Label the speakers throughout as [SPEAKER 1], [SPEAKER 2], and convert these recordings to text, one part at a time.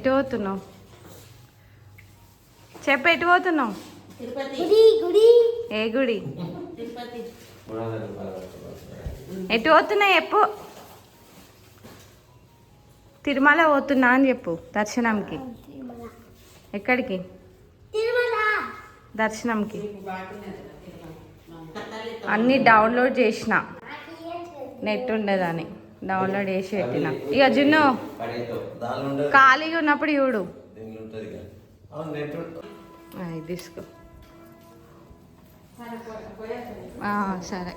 [SPEAKER 1] ఎటు పోతున్నావు? చెప్పు, ఎటు పోతున్నావు? ఏ గుడి? ఎటు పోతున్నా చెప్పు. తిరుమల పోతున్నా అని చెప్పు. దర్శనంకి. ఎక్కడికి? దర్శనంకి. అన్నీ డౌన్లోడ్ చేసిన, నెట్ ఉండదని డౌన్లోడ్ చేసి పెట్టిన. ఇక జున్ను ఖాళీగా ఉన్నప్పుడు చూడు. తీసుకో. సరే,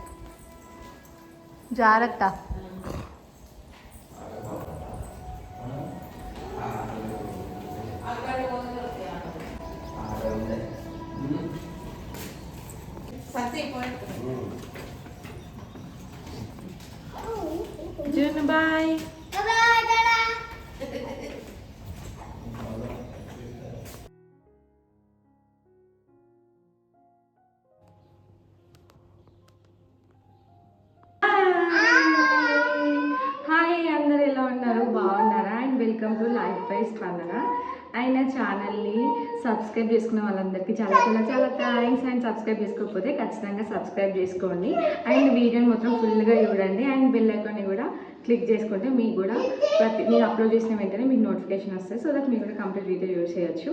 [SPEAKER 1] జాగ్రత్త. జున్ను బాయ్. హాయ్, అందరు ఎలా ఉన్నారు? బాగున్నారా? And welcome to life by స్పందన. అయిన ఛానల్ని సబ్స్క్రైబ్ చేసుకున్న వాళ్ళందరికీ చాలా చాలా చాలా థ్యాంక్స్. అండ్ సబ్స్క్రైబ్ చేసుకోకపోతే ఖచ్చితంగా సబ్స్క్రైబ్ చేసుకోండి. అండ్ వీడియోని మొత్తం ఫుల్గా చూడండి. అండ్ బెల్ ఐకాన్ని కూడా క్లిక్ చేసుకుంటే మీకు కూడా నేను అప్లోడ్ చేసిన వెంటనే మీకు నోటిఫికేషన్ వస్తుంది. సో దట్ మీకు కూడా కంప్లీట్ వీడియో యూజ్ చేయొచ్చు.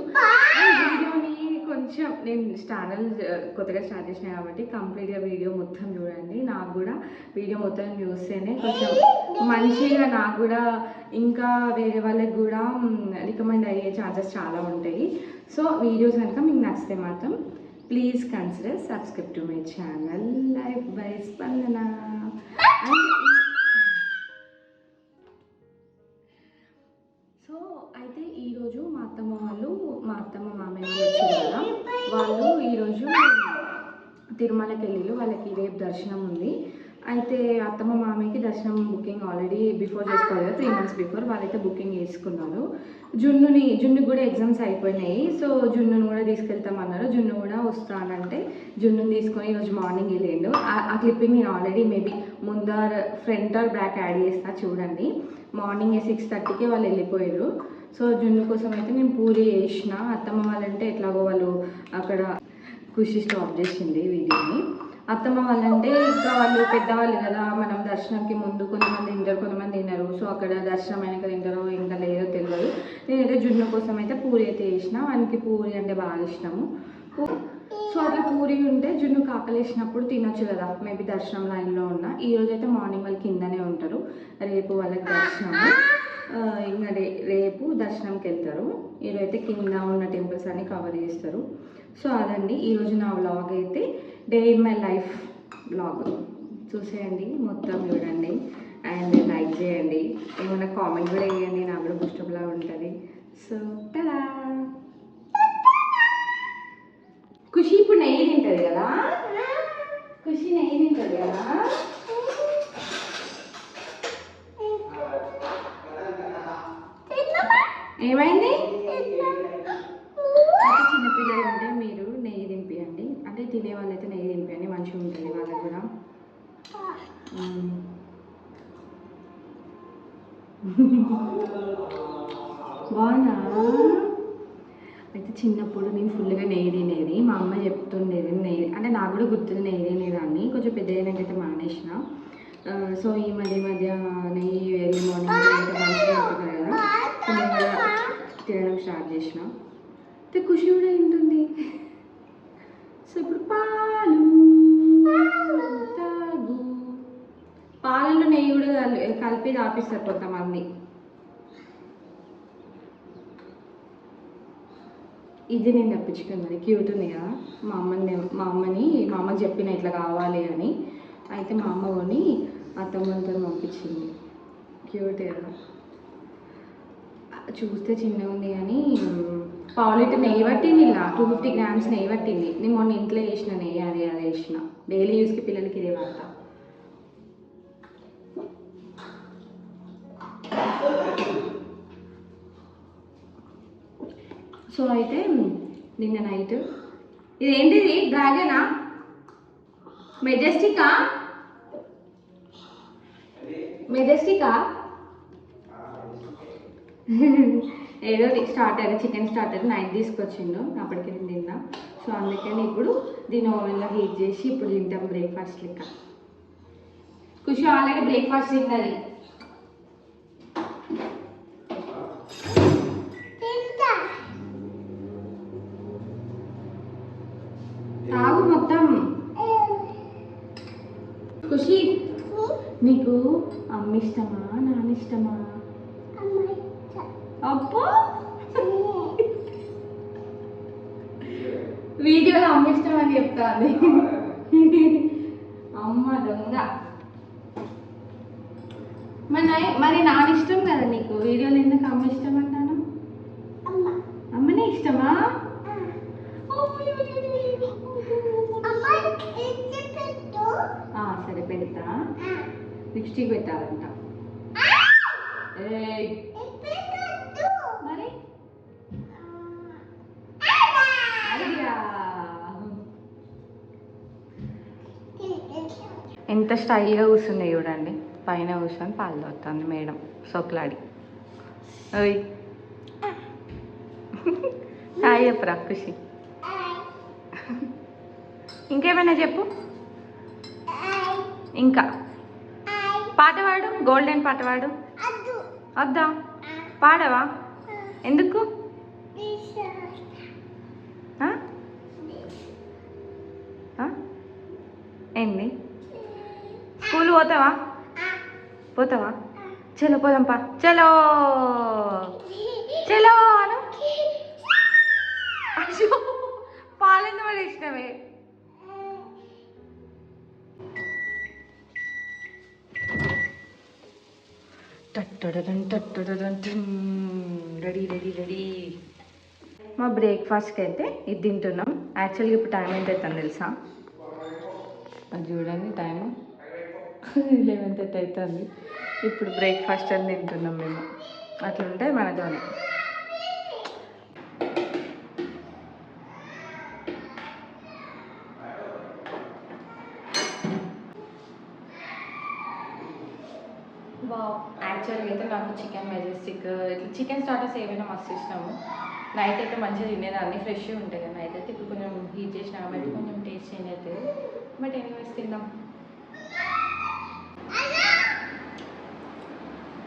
[SPEAKER 1] అండ్ వీడియోని కొంచెం నేను ఛానల్ కొత్తగా స్టార్ట్ చేసిన కాబట్టి కంప్లీట్గా వీడియో మొత్తం చూడండి. నాకు కూడా వీడియో మొత్తం చూస్తేనే కొంచెం మంచిగా, నాకు కూడా ఇంకా వేరే వాళ్ళకి కూడా రికమెండ్ అయ్యే ఛాన్సెస్ చాలా ఉంటాయి. సో వీడియోస్ కనుక మీకు నచ్చితే మాత్రం please consider subscribe to my channel life by స్పందన. సో అయితే ఈరోజు మా అత్తమ్మ మామయ్య వచ్చారు కదా, వాళ్ళు ఈరోజు తిరుమలకి వెళ్ళి వాళ్ళకి రేపు దర్శనం ఉంది. అయితే అత్తమ్మ మామయ్యకి దర్శనం బుకింగ్ ఆల్రెడీ బిఫోర్ చేసుకోవాలి కదా, 3 months బిఫోర్ వాళ్ళైతే బుకింగ్ చేసుకున్నారు. జున్ను కూడా ఎగ్జామ్స్ అయిపోయినాయి. సో జున్నును కూడా తీసుకెళ్తామన్నారు. జున్ను కూడా వస్తానంటే జున్నుని తీసుకొని ఈరోజు మార్నింగ్ వెళ్ళిండు. ఆ క్లిప్పింగ్ నేను ఆల్రెడీ మేబీ ముందర ఫ్రంట్ ఆర్ బ్యాక్ యాడ్ చేస్తా, చూడండి. మార్నింగ్ 6:30కి వాళ్ళు వెళ్ళిపోయారు. సో జున్ను కోసం అయితే నేను పూరి చేసిన. అత్తమ్మ వాళ్ళంటే ఎట్లాగో వాళ్ళు అక్కడ ఖుషి స్టాప్ చేసింది వీడియోని. అత్తమ్మ వాళ్ళంటే ఇంకా వాళ్ళు పెద్దవాళ్ళు కదా, మనం దర్శనంకి ముందు కొంతమంది తింటారు, కొంతమంది తినరు. సో అక్కడ దర్శనం అయినాక తింటారో ఇంకా లేదో తెలియదు. నేనైతే జున్ను కోసం అయితే పూరి అయితే చేసిన. వానికి పూరి అంటే బాగా ఇష్టము. సో అట్లా పూరి ఉంటే జున్ను కాకలేసినప్పుడు తినొచ్చు కదా, మేబీ దర్శనం లైన్లో ఉన్న. ఈరోజు అయితే మార్నింగ్ వాళ్ళు కిందనే ఉంటారు. రేపు వాళ్ళకి దర్శనము, ఇంకా రేపు దర్శనంకి వెళ్తారు. ఈరోజు అయితే కింద ఉన్న టెంపుల్స్ అన్ని కవర్ చేస్తారు. సో అదండి ఈరోజు నా వ్లాగ్ అయితే, day in my life vlog. చూసేయండి, మొత్తం చూడండి అండ్ లైక్ చేయండి. ఏమైనా కామెంట్ కూడా వేయండి, నాకు కూడా బూస్టప్లా ఉంటుంది. So ta-da. ఖుషి ఇప్పుడు నెయ్యి తింటుంది కదా, ఖుషి నెయ్యి తింటుంది కదా. ఏమైంది? చిన్నపిల్లలు ఉంటే మీరు నెయ్యి తినిపియండి, అంటే తినే వాళ్ళైతే నెయ్యి తినిపియండి, మంచిగా ఉంటుంది వాళ్ళకి కూడా. బాగుందా? అయితే చిన్నప్పుడు నేను ఫుల్గా నెయ్యి తినేది. మా అమ్మ చెప్తుండేది నెయ్యి అంటే, నాకు కూడా గుర్తుంది నెయ్యి తినేదాన్ని. కొంచెం పెద్ద అయినాకైతే మానేసిన. సో ఈ మధ్య నెయ్యి ఎర్లీ మార్నింగ్ అంటే మంచిగా ఉంటుంది కదా, సో నేను కూడా తినడం స్టార్ట్ చేసిన. అయితే ఖుషి కూడా ఉంటుంది. సో ఇప్పుడు పాలు తాగు. పాలల్లో నెయ్యి కూడా కలిపి తాపిస్తారు కొంతమంది. ఇది నేను తెప్పించుకున్నది, క్యూట్ ఉంది కదా. మా అమ్మకి చెప్పిన ఇట్లా కావాలి అని. అయితే మా అమ్మ కొని అత్తమ్మతో పంపించింది. క్యూట్ కదా, చూస్తే చిన్నగా ఉంది కానీ పావు లీటర్ నెయ్యి పట్టింది. ఇలా 250 grams నెయ్యి పట్టింది. నేను మొన్న ఇంట్లో వేసిన నెయ్యి, అదే వేసిన. డైలీ యూస్కి పిల్లలకి ఇదే వాడతా. సో అయితే నిన్న నైట్, ఇదేంటిది డ్రాగనా, మెజెస్టికా ఏదో స్టార్టర్ చికెన్ స్టార్టర్ నైట్ తీసుకొచ్చిండు, అప్పటికి నేను తిన్నా. సో అందుకని ఇప్పుడు దీన్ని ఓవెన్లో హీట్ చేసి ఇప్పుడు తింటాం బ్రేక్ఫాస్ట్ లెక్క. ఖుషి ఆల్రెడీ బ్రేక్ఫాస్ట్ తిన్నది. తాగు మొత్తం. ఖుషి నీకు అమ్మ ఇష్టమా నాన్న ఇష్టమా? అబ్బో వీడియోలో అమ్మ ఇష్టం అని చెప్తాంది. అమ్మ దొంగ. మరి నాన్న ఇష్టం కదా నీకు, వీడియోలో ఎందుకు అమ్మ ఇష్టం అంటాను? అమ్మనే ఇష్టమా? సరే పెడతా. లిప్స్టిక్ పెట్టాలంట. మరి ఎంత స్టైల్గా కూర్చున్నాయి చూడండి. పైన కూర్చొని పాలు తాగుతుంది మేడం సోకులాడి. ఓయ్ హాయ్ చెప్పరా ఖుషి. ఇంకేమైనా చెప్పు. ఇంకా పాట పాడు, గోల్డెన్ పాట పాడు. వద్దా? పాడవా? ఎందుకు? ఏంది? స్కూల్ పోతావా? పోతావా? చలో పోదాంపా. చలో చలో అను. అయ్యో పాలెందు పడి ఇష్టమే. Ready ready ready. మా బ్రేక్ఫాస్ట్కి అయితే ఇది తింటున్నాం. యాక్చువల్గా ఇప్పుడు టైం ఎంత అవుతుంది తెలుసా? అది చూడండి టైము 11:30 అవుతుంది. ఇప్పుడు బ్రేక్ఫాస్ట్ అని తింటున్నాం మేము. అట్లుంటే మనతోనే. యాక్చువల్గా అయితే నాకు చికెన్ మెజెస్టిక్ ఇట్లా చికెన్ స్టార్టర్స్ ఏమైనా మస్తు ఇష్టము. నైట్ అయితే మంచిగా తినేదాన్ని, ఫ్రెష్గా ఉంటాయి కదా నైట్ అయితే. ఇప్పుడు కొంచెం హీట్ చేసిన కాబట్టి కొంచెం టేస్ట్ చేంజ్ అవుతుంది. బట్ ఎనీవేస్ తిందాం.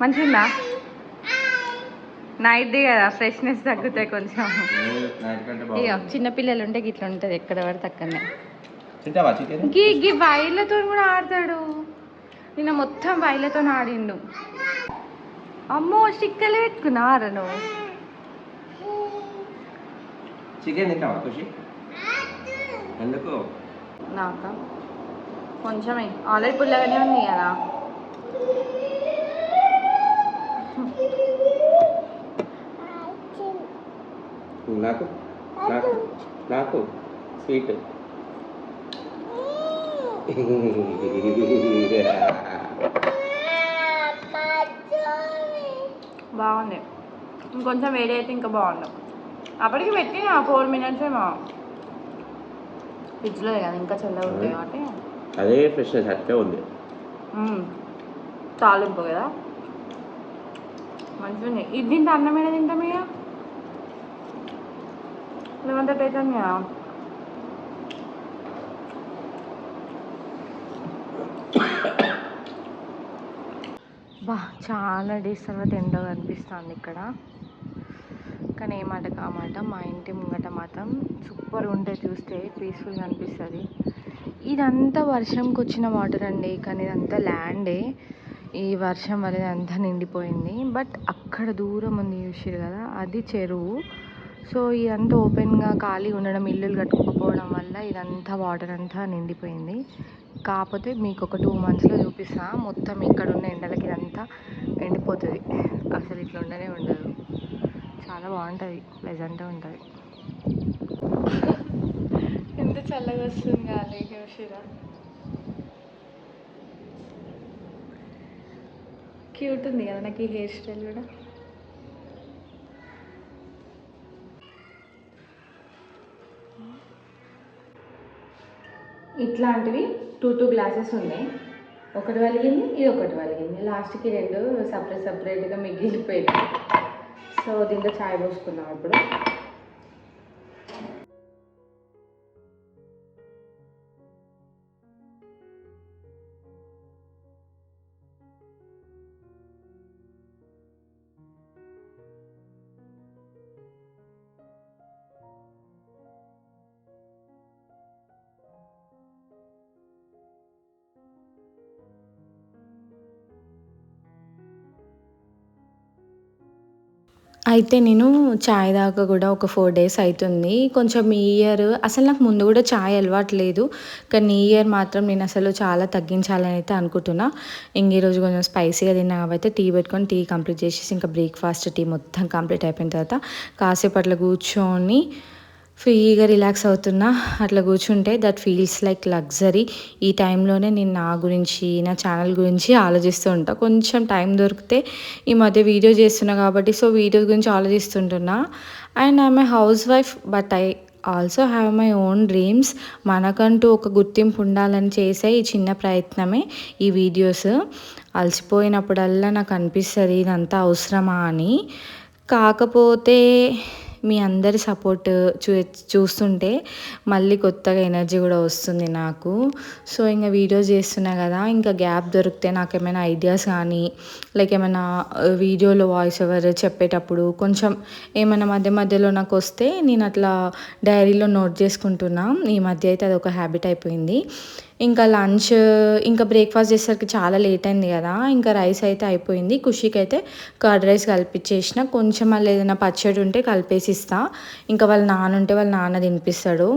[SPEAKER 1] మంచిగా నైట్ది కదా ఫ్రెష్నెస్ తగ్గుతాయి కొంచెం. ఇక చిన్నపిల్లలు ఉంటే ఇట్లా ఉంటుంది ఎక్కడ పడితే అక్కడనే. గీ వైర్లతో కూడా ఆడతాడు. నిన్న మొత్తం వైర్లతో ఆడిండు. అమ్మో స్టిక్కర్లు పెట్టుకున్నావారా నువ్వు?
[SPEAKER 2] చికెన్ తింటావా ఖుషి? ఎందుకు?
[SPEAKER 1] నాక కొంచెమే, ఆల్రెడీ పుల్లగానే ఉంది కదా.
[SPEAKER 2] నాకు నాకు నాకు స్వీట్.
[SPEAKER 1] బాగుంది. ఇంకొంచెం వేడి అయితే ఇంకా బాగుండు. అప్పటికి పెట్టిన 4 minutes ఏమో ఫ్రిడ్జ్లో కదా, ఇంకా చల్లగా ఉంటాయి కాబట్టి
[SPEAKER 2] అదే ఫ్రెష్నెస్ అట్టే ఉంది.
[SPEAKER 1] తాలింపు కదా మంచిగా. ఇది తింటే అన్నం మీద తింటాం ఇక 11:30 అవుతుంది కదా. బా చాలా డేస్ తర్వాత ఎండగా అనిపిస్తుంది ఇక్కడ. కానీ ఏ మాట కామాట మా ఇంటి ముంగట మాత్రం సూపర్ ఉంటే చూస్తే పీస్ఫుల్గా అనిపిస్తుంది. ఇదంతా వర్షంకి వచ్చిన వాటర్ అండి, కానీ ఇదంతా ల్యాండే. ఈ వర్షం వల్ల ఇదంతా నిండిపోయింది. బట్ అక్కడ దూరం ఉంది చూసారు కదా, అది చెరువు. సో ఇదంతా ఓపెన్గా ఖాళీ ఉండడం, ఇల్లులు కట్టుకోకపోవడం వల్ల ఇదంతా వాటర్ అంతా నిండిపోయింది. కాకపోతే మీకు ఒక 2 monthsలో చూపిస్తా. మొత్తం ఇక్కడ ఉన్న ఎండలకి ఇదంతా ఎండిపోతుంది. అసలు ఇట్లా ఉండనే ఉండదు. చాలా బాగుంటుంది, ప్లెజెంట్గా ఉంటుంది. ఎంత చల్లగా వస్తుంది గాలి చూసిరా. క్యూట్ ఉంది కదా నాకు ఈ హెయిర్ స్టైల్ కూడా. ఇట్లాంటివి 2 గ్లాసెస్ ఉన్నాయి. ఒకటి వలిగింది, ఇది ఒకటి వలిగింది. లాస్ట్కి 2 సపరేట్గా మిగిలిపోయింది. సో దీంట్లో చాయ్ పోసుకుందాం ఇప్పుడు. అయితే నేను చాయ్ దాకా కూడా ఒక 4 డేస్ అవుతుంది. కొంచెం ఈ ఇయర్ అసలు నాకు ముందు కూడా చాయ్ అలవాటు లేదు. కానీ ఈ ఇయర్ మాత్రం నేను అసలు చాలా తగ్గించాలని అయితే అనుకుంటున్నా. ఈరోజు కొంచెం స్పైసీగా తిన్నా కాబట్టి టీ పెట్టుకొని టీ కంప్లీట్ చేసేసి ఇంకా బ్రేక్ఫాస్ట్ టీ మొత్తం కంప్లీట్ అయిపోయిన తర్వాత కాసేపు అట్లా కూర్చొని ఫ్రీగా రిలాక్స్ అవుతున్నా. అట్లా కూర్చుంటే దట్ ఫీల్స్ లైక్ లగ్జరీ. ఈ టైంలోనే నేను నా గురించి, నా ఛానల్ గురించి ఆలోచిస్తూ ఉంటా. కొంచెం టైం దొరికితే ఈ మధ్య వీడియో చేస్తున్నా కాబట్టి సో వీడియో గురించి ఆలోచిస్తుంటున్నా. And I'm a housewife but I also have my own dreams. మనకంటూ ఒక గుర్తింపు ఉండాలని చేసే ఈ చిన్న ప్రయత్నమే ఈ వీడియోస్. అలసిపోయినప్పుడల్లా నాకు అనిపిస్తుంది ఇదంతా అవసరమా అని. కాకపోతే మీ అందరి సపోర్ట్ చూస్తుంటే మళ్ళీ కొత్తగా ఎనర్జీ కూడా వస్తుంది నాకు. సో ఇంకా వీడియోస్ చేస్తున్నా కదా, ఇంకా గ్యాప్ దొరికితే నాకు ఏమైనా ఐడియాస్ కానీ లైక్ ఏమైనా వీడియోలో వాయిస్ ఓవర్ చెప్పేటప్పుడు కొంచెం ఏమైనా మధ్య మధ్యలో నాకు వస్తే నేను అట్లా డైరీలో నోట్ చేసుకుంటున్నా. ఈ మధ్య అయితే అది ఒక హ్యాబిట్ అయిపోయింది. ఇంకా లంచ్ ఇంకా బ్రేక్ఫాస్ట్ చేసేసరికి చాలా లేట్ అయింది కదా, ఇంకా రైస్ అయితే అయిపోయింది. ఖుషికి అయితే కర్డ్ రైస్ కలిపించేసిన. కొంచెం మళ్ళీ ఏదైనా పచ్చడి ఉంటే కలిపేసి ఇస్తా. ఇంకా వాళ్ళ నాన్న ఉంటే వాళ్ళ నాన్న తినిపిస్తాడు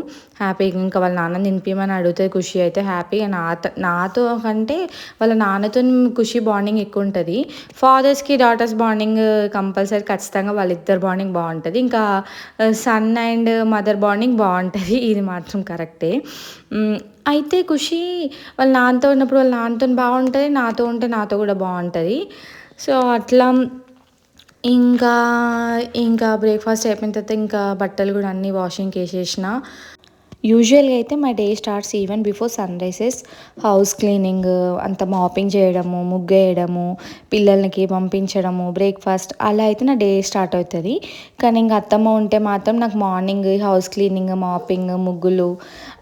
[SPEAKER 1] హ్యాపీగా. ఇంకా వాళ్ళ నాన్న తినిపించమని అడుగుతుంది ఖుషి అయితే హ్యాపీగా. నాతో కంటే వాళ్ళ నాన్నతో ఖుషి బాండింగ్ ఎక్కువ ఉంటుంది. ఫాదర్స్కి డాటర్స్ బాండింగ్ కంపల్సరీ ఖచ్చితంగా వాళ్ళిద్దరు బాండింగ్ బాగుంటుంది. ఇంకా సన్ అండ్ మదర్ బాండింగ్ బాగుంటుంది, ఇది మాత్రం కరెక్టే. అయితే ఖుషి వాళ్ళ నాన్నతో ఉన్నప్పుడు వాళ్ళ నాన్నతో బాగుంటుంది, నాతో ఉంటే నాతో కూడా బాగుంటుంది. సో అట్లా ఇంకా ఇంకా బ్రేక్ఫాస్ట్ అయిపోయిన తర్వాత ఇంకా బట్టలు కూడా అన్నీ వాషింగ్కి వేసేసిన. యూజువల్గా అయితే my day starts even before sun rises. House cleaning అంత మాపింగ్ చేయడము, ముగ్గు వేయడము, పిల్లలకి పంపించడము, బ్రేక్ఫాస్ట్ అలా అయితే నా డే స్టార్ట్ అవుతుంది. కానీ ఇంకా అత్తమ్మ ఉంటే మాత్రం నాకు మార్నింగ్ హౌస్ క్లీనింగ్, మాపింగ్, ముగ్గులు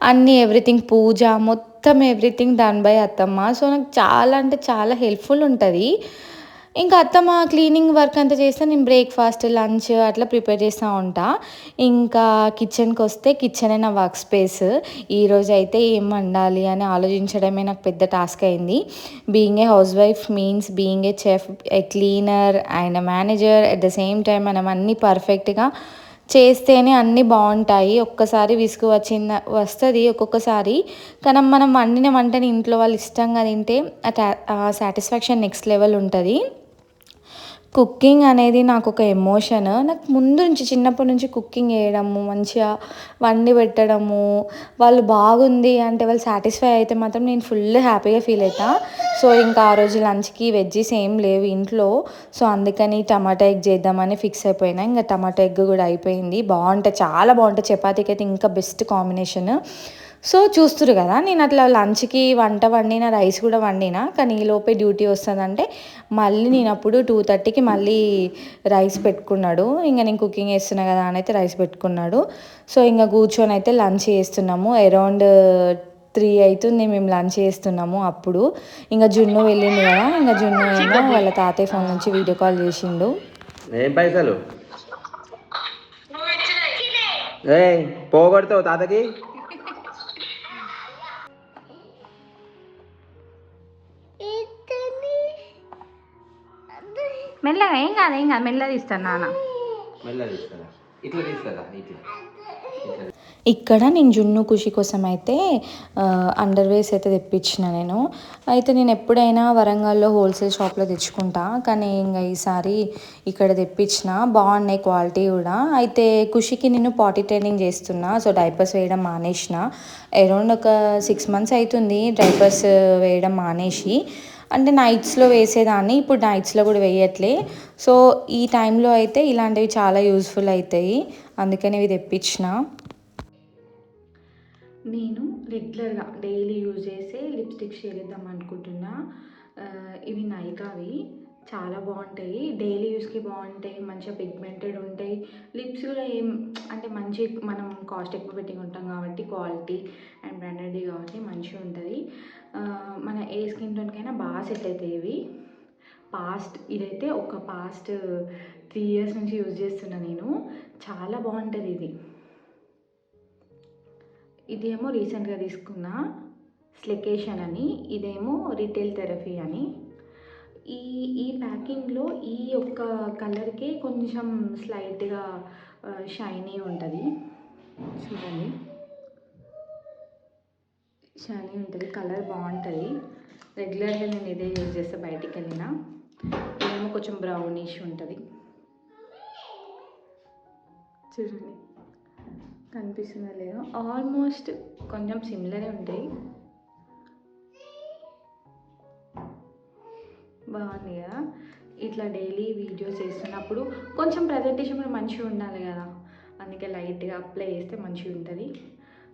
[SPEAKER 1] అన్నీ ఎవ్రీథింగ్, పూజ మొత్తం ఎవ్రీథింగ్ డన్ బై అత్తమ్మ. సో నాకు చాలా అంటే చాలా హెల్ప్ఫుల్ ఉంటుంది. ఇంకా అత్తమ్మ క్లీనింగ్ వర్క్ అంతా చేస్తే నేను బ్రేక్ఫాస్ట్, లంచ్ అట్లా ప్రిపేర్ చేస్తూ ఉంటా. ఇంకా కిచెన్కి వస్తే కిచెనే నా వర్క్ స్పేస్. ఈరోజు అయితే ఏం వండాలి అని ఆలోచించడమే నాకు పెద్ద టాస్క్ అయింది. Being a house wife means being a chef, A cleaner and manager at the same time మనం అన్నీ పర్ఫెక్ట్గా చేస్తేనే అన్నీ బాగుంటాయి. ఒక్కసారి విసుగు వస్తుంది ఒక్కొక్కసారి. కానీ మనం వండిన వంటని ఇంట్లో వాళ్ళు ఇష్టంగా తింటే ఆ సాటిస్ఫాక్షన్ నెక్స్ట్ లెవెల్ ఉంటుంది. కుకింగ్ అనేది నాకు ఒక ఎమోషన్. నాకు ముందు నుంచి చిన్నప్పటి నుంచి కుకింగ్ చేయడము, మంచిగా వండి పెట్టడము, వాళ్ళు బాగుంది అంటే వాళ్ళు సాటిస్ఫై అయితే మాత్రం నేను ఫుల్ హ్యాపీగా ఫీల్ అవుతా. సో ఇంకా ఆ రోజు లంచ్కి వెజ్జీస్ ఏం లేవు ఇంట్లో. సో అందుకని టమాటా ఎగ్ చేద్దామని ఫిక్స్ అయిపోయినా. ఇంకా టమాటా ఎగ్ కూడా అయిపోయింది. బాగుంటుంది, చాలా బాగుంటుంది. చపాతీకి అయితే ఇంకా బెస్ట్ కాంబినేషన్. సో చూస్తురు కదా, నేను అట్లా లంచ్కి వంట వండిన, రైస్ కూడా వండిన. కానీ ఈలోపే డ్యూటీ వస్తుందంటే మళ్ళీ నేను అప్పుడు 2:30కి మళ్ళీ రైస్ పెట్టుకున్నాడు. ఇంకా నేను కుకింగ్ చేస్తున్నా కదా అని అయితే రైస్ పెట్టుకున్నాడు. సో ఇంకా కూర్చొని అయితే లంచ్ చేస్తున్నాము. అరౌండ్ 3 అవుతుంది మేము లంచ్ చేస్తున్నాము. అప్పుడు ఇంకా జున్ను వెళ్ళింది కదా, ఇంకా జున్ను ఏమో వాళ్ళ తాతయ్య ఫోన్ నుంచి వీడియో కాల్ చేసిండు.
[SPEAKER 2] ఏం పైసలు పోగొడతావు తాతకి?
[SPEAKER 1] మెల్లగా ఏం కాదు మెల్లగా ఇస్తాను నాన్న.
[SPEAKER 2] మెల్లగా తీస్తారా? ఇట్లా తీస్తారా? ఇట్లా
[SPEAKER 1] ఇక్కడ నేను జున్ను ఖుషి కోసం అయితే అండర్వేర్స్ అయితే తెప్పించిన నేను. అయితే నేను ఎప్పుడైనా వరంగల్లో హోల్సేల్ షాప్లో తెచ్చుకుంటా, కానీ ఇంకా ఈసారి ఇక్కడ తెప్పించిన. బాగున్నాయి క్వాలిటీ కూడా. అయితే ఖుషికి నేను పాటీ ట్రైనింగ్ చేస్తున్నా. సో డైపర్స్ వేయడం మానేసిన. అరౌండ్ ఒక 6 months అవుతుంది డైపర్స్ వేయడం మానేసి. అంటే నైట్స్లో వేసేదాన్ని, ఇప్పుడు నైట్స్లో కూడా వేయట్లే. సో ఈ టైంలో అయితే ఇలాంటివి చాలా యూజ్ఫుల్ అవుతాయి, అందుకని ఇవి తెప్పించిన. నేను రెగ్యులర్గా డైలీ యూజ్ చేసే లిప్స్టిక్ షేర్ చేద్దాం అనుకుంటున్నా. ఇవి నైకావి, చాలా బాగుంటాయి, డైలీ యూస్కి బాగుంటాయి, మంచిగా పిగ్మెంటెడ్ ఉంటాయి. లిప్స్ కూడా ఏం అంటే మంచి, మనం కాస్ట్ ఎక్కువ పెట్టి ఉంటాం కాబట్టి క్వాలిటీ అండ్ బ్రాండెడ్ కాబట్టి మంచిగా ఉంటుంది. మన ఏ స్కిన్ టోన్కైనా బాగా సెట్ అవుతాయి ఇవి. ఇదైతే ఒక పాస్ట్ 3 years నుంచి యూజ్ చేస్తున్నా నేను. చాలా బాగుంటుంది ఇది. ఇదేమో రీసెంట్గా తీసుకున్న స్లెకేషన్ అని, ఇదేమో రిటైల్ థెరపీ అని. ఈ ప్యాకింగ్లో ఈ ఒక్క కలర్కే కొంచెం స్లైట్గా షైనీ ఉంటుంది, చూడండి. షైనీ ఉంటుంది, కలర్ బాగుంటుంది. రెగ్యులర్గా నేను ఇదే యూజ్ చేస్తే బయటికి వెళ్ళినా. ఇదేమో కొంచెం బ్రౌనిష్ ఉంటుంది, చూడండి కనిపిస్తుందో లేదో. ఆల్మోస్ట్ కొంచెం సిమిలరే ఉంటాయి. బాగుంది కదా. ఇట్లా డైలీ వీడియోస్ చేస్తున్నప్పుడు కొంచెం ప్రజెంటేషన్ కూడా మంచిగా ఉండాలి కదా, అందుకే లైట్గా అప్లై చేస్తే మంచిగా ఉంటుంది.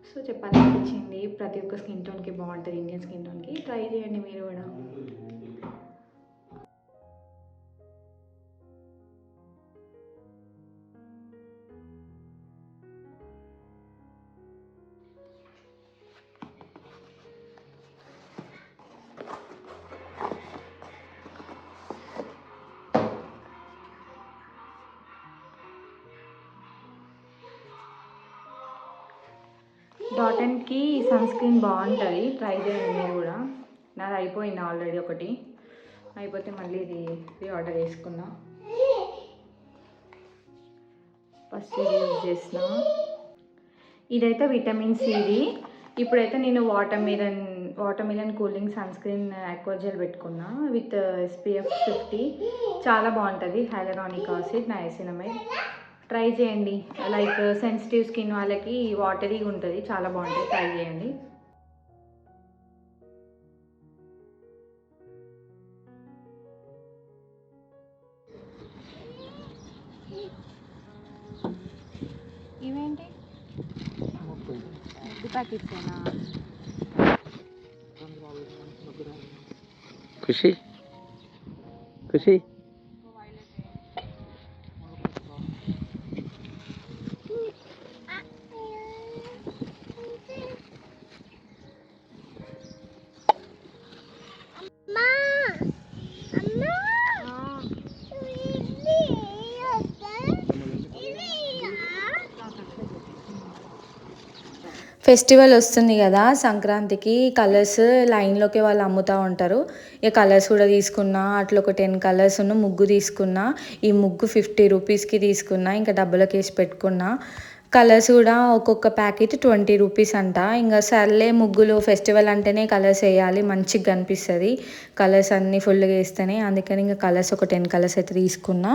[SPEAKER 1] సో చెప్పాలనిపించింది, ప్రతి ఒక్క స్కిన్ టోన్కి బాగుంటుంది, ఇండియన్ స్కిన్ టోన్కి. ట్రై చేయండి మీరు కూడా. డాట్ అండ్కి సన్ స్క్రీన్ బాగుంటుంది, ట్రై చేయండి మీరు కూడా. నాది అయిపోయింది ఆల్రెడీ, ఒకటి అయిపోతే మళ్ళీ ఇది ఆర్డర్ చేసుకున్నా. ఫస్ట్ ఇది యూజ్ చేసిన. ఇదైతే విటమిన్ సిది. ఇప్పుడైతే నేను watermelon cooling sunscreen aqua gel పెట్టుకున్నా విత్ SPF 50. చాలా బాగుంటుంది, హైలరానిక్ యాసిడ్, నయాసినమైడ్. ట్రై చేయండి, లైక్ సెన్సిటివ్ స్కిన్ వాళ్ళకి వాటరీగా ఉంటుంది, చాలా బాగుంటుంది, ట్రై చేయండి. ఇవేంటి ముగ్గు ప్యాకెట్సేనా?
[SPEAKER 2] ఖుషి ఖుషి
[SPEAKER 1] ఫెస్టివల్ వస్తుంది కదా సంక్రాంతికి, కలర్స్ లైన్లోకి వాళ్ళు అమ్ముతూ ఉంటారు. ఇక కలర్స్ కూడా తీసుకున్నా, అట్లా ఒక 10 కలర్స్ ఉన్న ముగ్గు తీసుకున్నా. ఈ ముగ్గు 50 రూపీస్కి తీసుకున్నా, ఇంకా డబ్బులకి వేసి పెట్టుకున్నా. కలర్స్ కూడా ఒక్కొక్క ప్యాకెట్ 20 రూపీస్ అంట. ఇంకా సర్లే, ముగ్గులు ఫెస్టివల్ అంటేనే కలర్స్ వేయాలి, మంచిగా కనిపిస్తుంది కలర్స్ అన్నీ ఫుల్గా వేస్తేనే. అందుకని ఇంకా కలర్స్ ఒక 10 కలర్స్ అయితే తీసుకున్నా.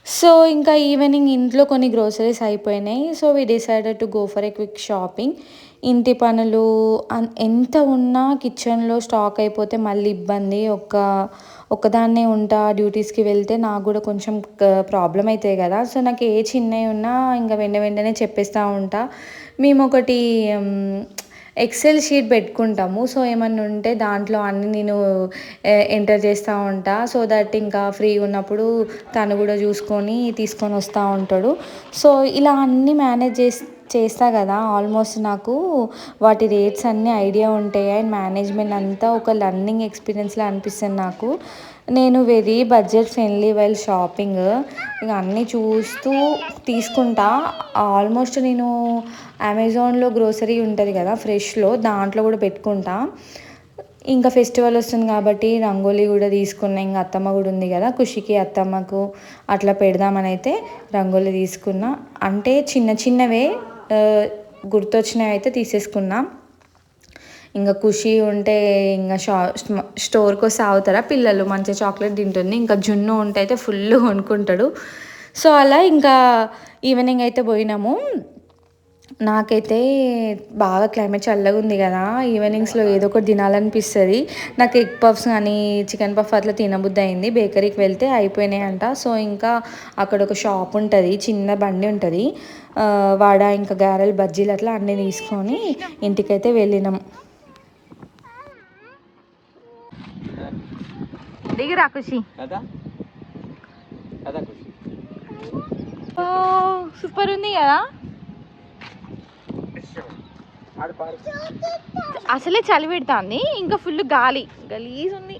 [SPEAKER 1] సో ఇంకా ఈవినింగ్ ఇంట్లో కొన్ని గ్రోసరీస్ అయిపోయినాయి. So we decided to go for a quick shopping. ఇంటి పనులు ఎంత ఉన్నా కిచెన్లో స్టాక్ అయిపోతే మళ్ళీ ఇబ్బంది. ఒక్కదాన్నే ఉంటా, డ్యూటీస్కి వెళ్తే నాకు కూడా కొంచెం ప్రాబ్లం అవుతాయి కదా. సో నాకు ఏ చిన్నవి ఉన్నా ఇంకా వెంటనే చెప్పేస్తూ ఉంటా. మేము ఒకటి ఎక్సెల్ షీట్ పెట్టుకుంటాము. సో ఏమన్నా ఉంటే దాంట్లో అన్ని నేను ఎంటర్ చేస్తూ ఉంటా. సో దట్ ఇంకా ఫ్రీ ఉన్నప్పుడు తను కూడా చూసుకొని తీసుకొని వస్తూ ఉంటాడు. సో ఇలా అన్నీ మేనేజ్ చేస్తా కదా. ఆల్మోస్ట్ నాకు వాటి రేట్స్ అన్నీ ఐడియా ఉంటాయి. అండ్ మేనేజ్మెంట్ అంతా ఒక లర్నింగ్ ఎక్స్పీరియన్స్లా అనిపిస్తుంది నాకు. నేను very budget friendly while shopping ఇక అన్నీ చూస్తూ తీసుకుంటా. ఆల్మోస్ట్ నేను అమెజాన్లో గ్రోసరీ ఉంటుంది కదా ఫ్రెష్లో, దాంట్లో కూడా పెట్టుకుంటా. ఇంకా ఫెస్టివల్ వస్తుంది కాబట్టి రంగోలీ కూడా తీసుకున్నా. ఇంకా అత్తమ్మ కూడా ఉంది కదా, ఖుషికి అత్తమ్మకు అట్లా పెడదామని అయితే రంగోలీ తీసుకున్నా. అంటే చిన్నవే గుర్తొచ్చినవి అయితే తీసేసుకున్నా. ఇంకా ఖుషి ఉంటే ఇంకా స్టోర్కి వస్తే అవుతారా పిల్లలు, మంచిగా చాక్లెట్ తింటుంది. ఇంకా జున్ను ఉంటే అయితే ఫుల్ కొనుక్కుంటాడు. సో అలా ఇంకా ఈవినింగ్ అయితే పోయినాము. నాకైతే బాగా క్లైమేట్ చల్లగా ఉంది కదా, ఈవినింగ్స్లో ఏదో ఒకటి తినాలనిపిస్తుంది. నాకు ఎగ్ పఫ్స్ కానీ చికెన్ పఫ్ అట్లా తినబుద్ధి అయింది. బేకరీకి వెళ్తే అయిపోయినాయి అంట. సో ఇంకా అక్కడ ఒక షాప్ ఉంటుంది, చిన్న బండి ఉంటుంది, వాడ ఇంకా గారెలు బజ్జీలు అట్లా అన్నీ తీసుకొని ఇంటికైతే వెళ్ళినాం. దిగిరా ఖుషి.
[SPEAKER 2] కదా కదా ఖుషి.
[SPEAKER 1] సూపర్ ఉంది కదా. అసలే చలి పెడుతుంది, ఇంకా ఫుల్ గాలి గలీజ్ ఉంది.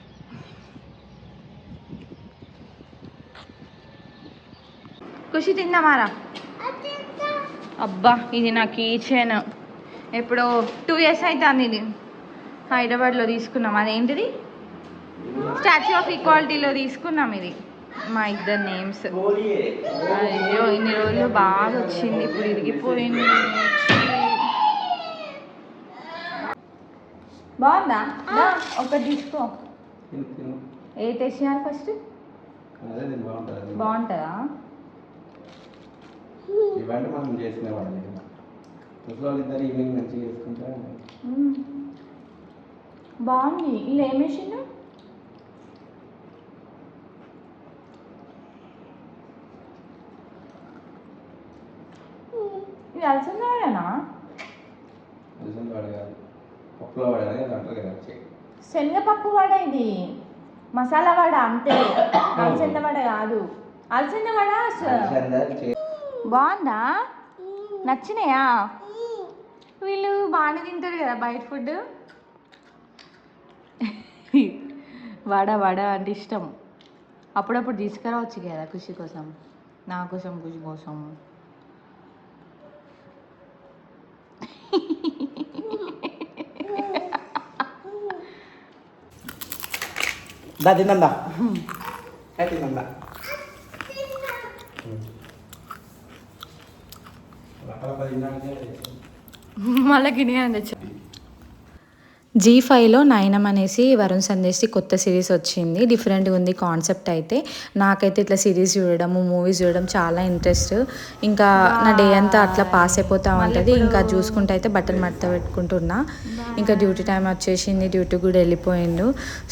[SPEAKER 1] ఖుషి తిందామారా. అబ్బా ఇది నా కీ చైన్, ఎప్పుడో 2 years అవుతుంది. ఇది హైదరాబాద్లో తీసుకున్నాం. అదేంటిది స్టాచ్యూ ఆఫ్ ఈక్వాలిటీలో తీసుకున్నాం. ఇది మా ఇద్దరు నేమ్స్. అయ్యో ఇన్ని రోజులు బాగా వచ్చింది, ఇప్పుడు ఇరిగిపోయింది. బాగుందా? ఒకటి తీసుకో. ఏ టేస్ట్ చేయాలి ఫస్ట్? బాగుంటుందా?
[SPEAKER 2] ఇవన్నీ మనం చేసుకునేవాళ్ళం. ఇద్దరు ఈవినింగ్ మంచిగా చేసుకుంటా.
[SPEAKER 1] బాగుంది. ఇలా ఏం వేసిండు? ఇది అలసంద వాడనా?
[SPEAKER 2] అలసంద వాడ కాదు, పప్పులో వాడని అంటారు కదా.
[SPEAKER 1] శనగపప్పు వడ ఇది, మసాలా వడ అంతే. అలసంద వడ కాదు. అలసంద వడ బాగుందా? నచ్చినాయా? వీళ్ళు బాగానే తింటారు కదా బయట ఫుడ్. వడ వడ అంటే ఇష్టం. అప్పుడప్పుడు తీసుకురావచ్చు కదా ఖుషి కోసం, నా కోసం, ఖుషి కోసం.
[SPEAKER 2] దా తిందా తిందా.
[SPEAKER 1] మళ్ళీ గిన్నె తెచ్చు. G5లో నయనం అనేసి వరుణ్ సందేశ్ కొత్త సిరీస్ వచ్చింది. డిఫరెంట్గా ఉంది కాన్సెప్ట్ అయితే. నాకైతే ఇట్లా సిరీస్ చూడడము, మూవీస్ చూడడం చాలా ఇంట్రెస్ట్. ఇంకా నా డే అంతా అట్లా పాస్ అయిపోతూ ఉంటుంది. ఇంకా చూసుకుంటూ అయితే బట్టలు మడత పెట్టుకుంటున్నా. ఇంకా డ్యూటీ టైం వచ్చేసింది, డ్యూటీ కూడా వెళ్ళిపోయిండు.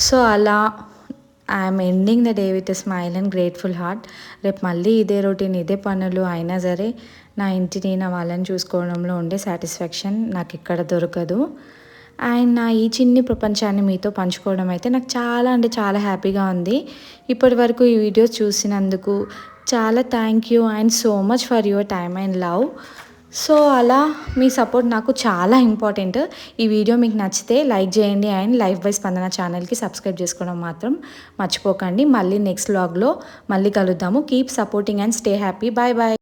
[SPEAKER 1] సో అలా I'm ending the day with a smile and grateful heart. రేపు మళ్ళీ ఇదే రొటీన్, ఇదే పనులు అయినా సరే నా ఇంటిని, నా వాళ్ళని చూసుకోవడంలో ఉండే సాటిస్ఫాక్షన్ నాకు ఇక్కడ దొరకదు. అండ్ నా ఈ చిన్ని ప్రపంచాన్ని మీతో పంచుకోవడం అయితే నాకు చాలా అంటే చాలా హ్యాపీగా ఉంది. ఇప్పటి వరకు ఈ వీడియోస్ చూసినందుకు చాలా thank you and so much for your time and love. So అలా మీ సపోర్ట్ నాకు చాలా ఇంపార్టెంట్. ఈ వీడియో మీకు నచ్చితే లైక్ చేయండి అండ్ లైఫ్ బై స్పందన ఛానల్కి సబ్స్క్రైబ్ చేసుకోవడం మాత్రం మర్చిపోకండి. మళ్ళీ నెక్స్ట్ వ్లాగ్లో మళ్ళీ కలుద్దాము. Keep supporting and stay happy. Bye bye.